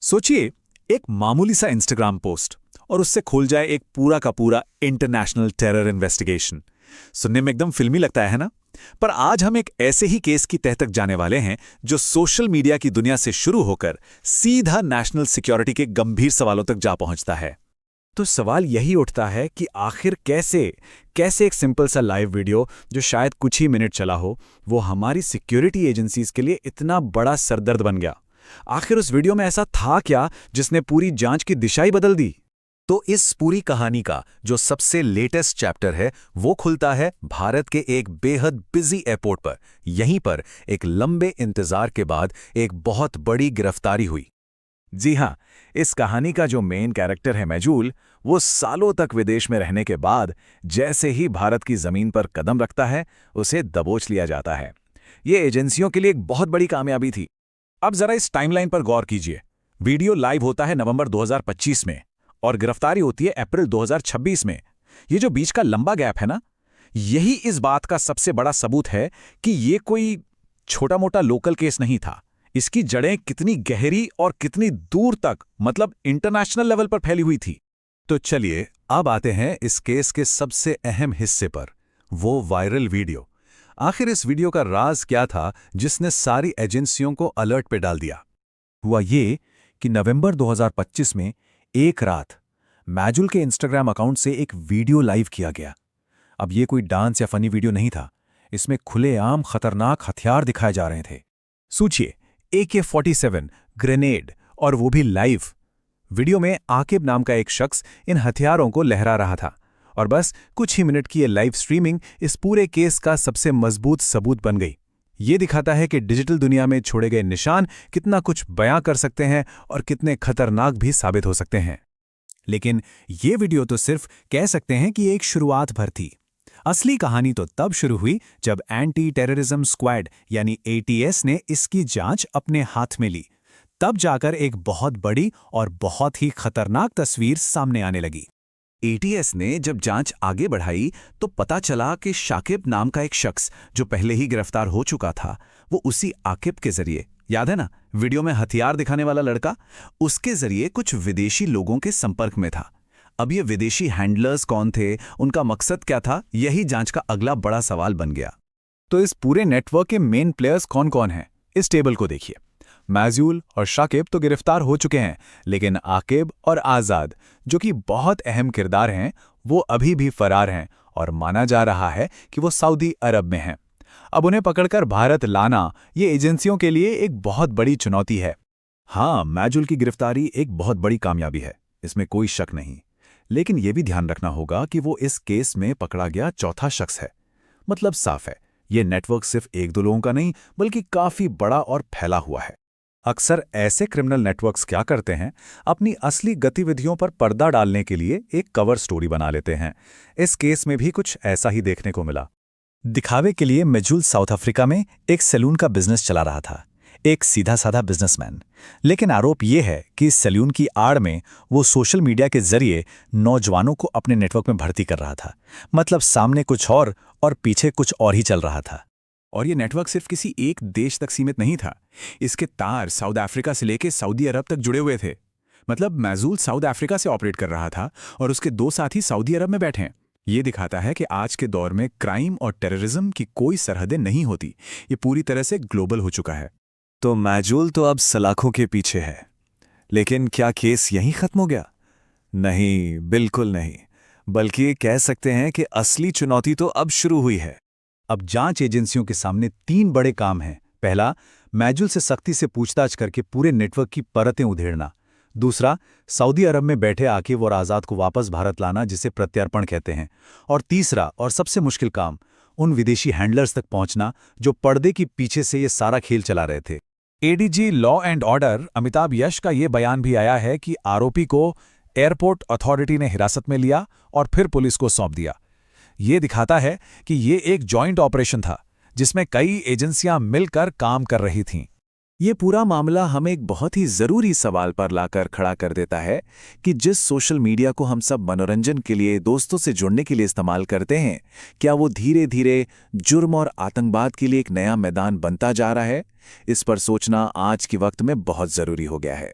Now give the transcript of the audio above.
सोचिए, एक मामूली सा इंस्टाग्राम पोस्ट और उससे खुल जाए एक पूरा का पूरा इंटरनेशनल टेरर इन्वेस्टिगेशन। सुनने में एकदम फिल्मी लगता है ना? पर आज हम एक ऐसे ही केस की तह तक जाने वाले हैं जो सोशल मीडिया की दुनिया से शुरू होकर सीधा नेशनल सिक्योरिटी के गंभीर सवालों तक जा पहुंचता है। तो सवाल यही उठता है कि आखिर कैसे कैसे एक सिंपल सा लाइव वीडियो जो शायद कुछ ही मिनट चला हो, वो हमारी सिक्योरिटी एजेंसीज के लिए इतना बड़ा सरदर्द बन गया। आखिर उस वीडियो में ऐसा था क्या जिसने पूरी जांच की दिशा ही बदल दी? तो इस पूरी कहानी का जो सबसे लेटेस्ट चैप्टर है वो खुलता है भारत के एक बेहद बिजी एयरपोर्ट पर। यहीं पर एक लंबे इंतजार के बाद एक बहुत बड़ी गिरफ्तारी हुई। जी हाँ, इस कहानी का जो मेन कैरेक्टर है मैजूल, वो सालों तक विदेश में रहने के बाद जैसे ही भारत की जमीन पर कदम रखता है, उसे दबोच लिया जाता है। ये एजेंसियों के लिए एक बहुत बड़ी कामयाबी थी। अब जरा इस टाइमलाइन पर गौर कीजिए। वीडियो लाइव होता है नवंबर 2025 में और गिरफ्तारी होती है अप्रैल 2026 में। ये जो बीच का लंबा गैप है ना, यही इस बात का सबसे बड़ा सबूत है कि ये कोई छोटा-मोटा लोकल केस नहीं था। इसकी जड़ें कितनी गहरी और कितनी दूर तक, मतलब इंटरनेशनल लेवल पर फैली हुई थी। तो चलिए अब आते हैं इस केस के सबसे अहम हिस्से पर, वो वायरल वीडियो। आखिर इस वीडियो का राज क्या था जिसने सारी एजेंसियों को अलर्ट पे डाल दिया? हुआ ये कि नवंबर 2025 में एक रात मैजुल के इंस्टाग्राम अकाउंट से एक वीडियो लाइव किया गया। अब ये कोई डांस या फनी वीडियो नहीं था। इसमें खुलेआम खतरनाक हथियार दिखाए जा रहे थे। सोचिए, AK-47 ग्रेनेड, और वो भी लाइव। वीडियो में आकिब नाम का एक शख्स इन हथियारों को लहरा रहा था। और बस कुछ ही मिनट की ये लाइव स्ट्रीमिंग इस पूरे केस का सबसे मजबूत सबूत बन गई। ये दिखाता है कि डिजिटल दुनिया में छोड़े गए निशान कितना कुछ बयां कर सकते हैं और कितने खतरनाक भी साबित हो सकते हैं। लेकिन ये वीडियो तो सिर्फ कह सकते हैं कि एक शुरुआत भर थी। असली कहानी तो तब शुरू हुई जब एंटी टेररिज्म स्क्वाड यानी ATS ने इसकी जांच अपने हाथ में ली। तब जाकर एक बहुत बड़ी और बहुत ही खतरनाक तस्वीर सामने आने लगी। ATS ने जब जांच आगे बढ़ाई तो पता चला कि शाकिब नाम का एक शख्स जो पहले ही गिरफ्तार हो चुका था, वो उसी आकिब के जरिए, याद है ना वीडियो में हथियार दिखाने वाला लड़का, उसके जरिए कुछ विदेशी लोगों के संपर्क में था। अब ये विदेशी हैंडलर्स कौन थे, उनका मकसद क्या था, यही जांच का अगला बड़ा सवाल बन गया। तो इस पूरे नेटवर्क के मेन प्लेयर्स कौन कौन हैं? इस टेबल को देखिए। मैजूल और शाकिब तो गिरफ्तार हो चुके हैं, लेकिन आकिब और आज़ाद, जो कि बहुत अहम किरदार हैं, वो अभी भी फरार हैं और माना जा रहा है कि वो सऊदी अरब में हैं। अब उन्हें पकड़कर भारत लाना ये एजेंसियों के लिए एक बहुत बड़ी चुनौती है। हाँ, मैजुल की गिरफ्तारी एक बहुत बड़ी कामयाबी है, इसमें कोई शक नहीं। लेकिन यह भी ध्यान रखना होगा कि वो इस केस में पकड़ा गया चौथा शख्स है। मतलब साफ है, ये नेटवर्क सिर्फ एक दो लोगों का नहीं बल्कि काफी बड़ा और फैला हुआ है। अक्सर ऐसे क्रिमिनल नेटवर्क्स क्या करते हैं, अपनी असली गतिविधियों पर पर्दा डालने के लिए एक कवर स्टोरी बना लेते हैं। इस केस में भी कुछ ऐसा ही देखने को मिला। दिखावे के लिए मैजुल साउथ अफ्रीका में एक सैलून का बिजनेस चला रहा था, एक सीधा साधा बिजनेसमैन। लेकिन आरोप यह है कि इस सैलून की आड़ में वो सोशल मीडिया के जरिए नौजवानों को अपने नेटवर्क में भर्ती कर रहा था। मतलब सामने कुछ और पीछे कुछ और ही चल रहा था। और ये नेटवर्क सिर्फ किसी एक देश तक सीमित नहीं था। इसके तार साउथ अफ्रीका से लेकर सऊदी अरब तक जुड़े हुए थे। मतलब मैजूल साउथ अफ्रीका से ऑपरेट कर रहा था और उसके दो साथी सऊदी अरब में बैठे हैं। ये दिखाता है कि आज के दौर में क्राइम और टेररिज्म की कोई सरहदें नहीं होती। ये पूरी तरह से ग्लोबल हो चुका है। तो मैजुल तो अब सलाखों के पीछे है। लेकिन क्या केस यहीं खत्म हो गया? नहीं, बिल्कुल नहीं। बल्कि कह सकते हैं कि असली चुनौती तो अब शुरू हुई है। अब जांच एजेंसियों के सामने 3 बड़े काम हैं। पहला, मैजुल से सख्ती से पूछताछ करके पूरे नेटवर्क की परतें उधेड़ना। दूसरा, सऊदी अरब में बैठे आकिब और आज़ाद को वापस भारत लाना, जिसे प्रत्यर्पण कहते हैं। और तीसरा और सबसे मुश्किल काम, उन विदेशी हैंडलर्स तक पहुंचना जो पर्दे के पीछे से ये सारा खेल चला रहे थे। ADG law and order Amitabh Yash का ये बयान भी आया है कि आरोपी को एयरपोर्ट अथॉरिटी ने हिरासत में लिया और फिर पुलिस को सौंप दिया। ये दिखाता है कि ये एक जॉइंट ऑपरेशन था जिसमें कई एजेंसियां मिलकर काम कर रही थीं। ये पूरा मामला हमें एक बहुत ही जरूरी सवाल पर लाकर खड़ा कर देता है कि जिस सोशल मीडिया को हम सब मनोरंजन के लिए, दोस्तों से जुड़ने के लिए इस्तेमाल करते हैं, क्या वो धीरे धीरे जुर्म और आतंकवाद के लिए एक नया मैदान बनता जा रहा है? इस पर सोचना आज के वक्त में बहुत जरूरी हो गया है।